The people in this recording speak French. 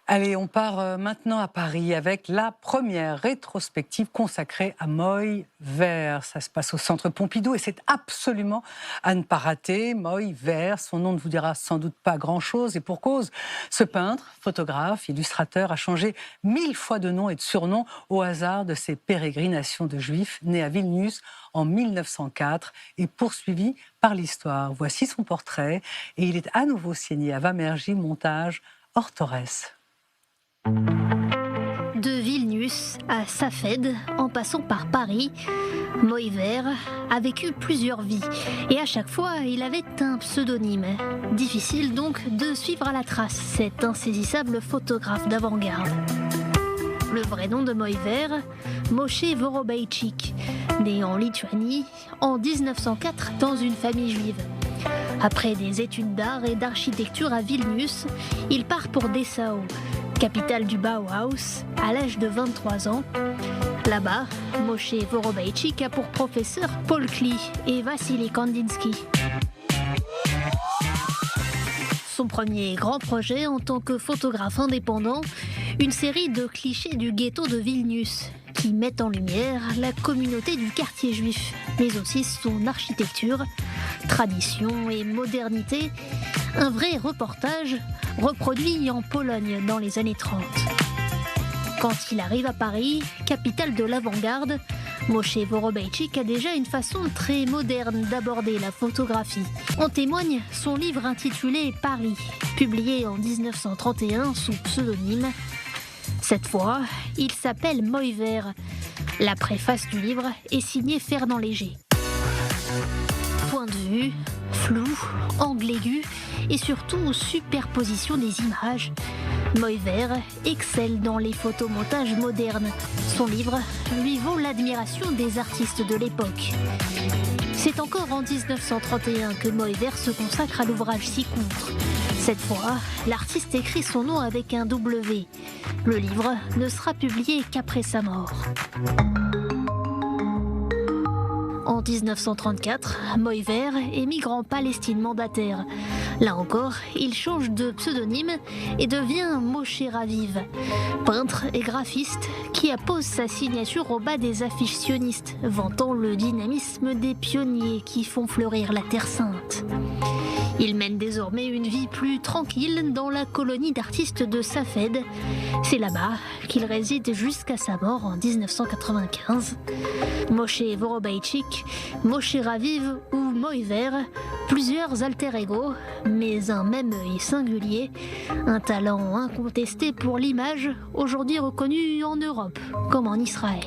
Allez, on part maintenant à Paris avec la première rétrospective consacrée à Moy Vert. Ça se passe au Centre Pompidou et c'est absolument à ne pas rater. Moy Vert, son nom ne vous dira sans doute pas grand-chose et pour cause. Ce peintre, photographe, illustrateur a changé 1000 fois de nom et de surnom au hasard de ses pérégrinations de juifs nés à Vilnius en 1904 et poursuivi par l'histoire. Voici son portrait et il est à nouveau signé à Vamergy, montage Ortorès. De Vilnius à Safed, en passant par Paris, Moy Vert a vécu plusieurs vies et à chaque fois il avait un pseudonyme. Difficile donc de suivre à la trace cet insaisissable photographe d'avant-garde. Le vrai nom de Moy Vert, Moshe Vorobeichik, né en Lituanie en 1904 dans une famille juive. Après des études d'art et d'architecture à Vilnius, il part pour Dessau, capitale du Bauhaus, à l'âge de 23 ans. Là-bas, Moshe Vorobeichik a pour professeur Paul Klee et Vassili Kandinsky. Son premier grand projet en tant que photographe indépendant, une série de clichés du ghetto de Vilnius qui mettent en lumière la communauté du quartier juif, mais aussi son architecture, tradition et modernité. Un vrai reportage reproduit en Pologne dans les années 30. Quand il arrive à Paris, capitale de l'avant-garde, Moshe Vorobeichik a déjà une façon très moderne d'aborder la photographie. En témoigne son livre intitulé Paris, publié en 1931 sous pseudonyme. Cette fois, il s'appelle Moy Vert. La préface du livre est signée Fernand Léger. Point de vue, flou, angle aigu et surtout superposition des images. Moy Vert excelle dans les photomontages modernes. Son livre lui vaut l'admiration des artistes de l'époque. C'est encore en 1931 que Moy Vert se consacre à l'ouvrage ci-contre. Cette fois, l'artiste écrit son nom avec un W. Le livre ne sera publié qu'après sa mort. En 1934, Moy Vert émigre en Palestine mandataire. Là encore, il change de pseudonyme et devient Moshe Raviv, peintre et graphiste qui appose sa signature au bas des affiches sionistes, vantant le dynamisme des pionniers qui font fleurir la Terre Sainte. Il mène désormais une vie plus tranquille dans la colonie d'artistes de Safed. C'est là-bas qu'il réside jusqu'à sa mort en 1995. Moshe Vorobeichik, Moshe Raviv ou Moy Vert, plusieurs alter-ego, mais un même œil singulier, un talent incontesté pour l'image, aujourd'hui reconnu en Europe comme en Israël.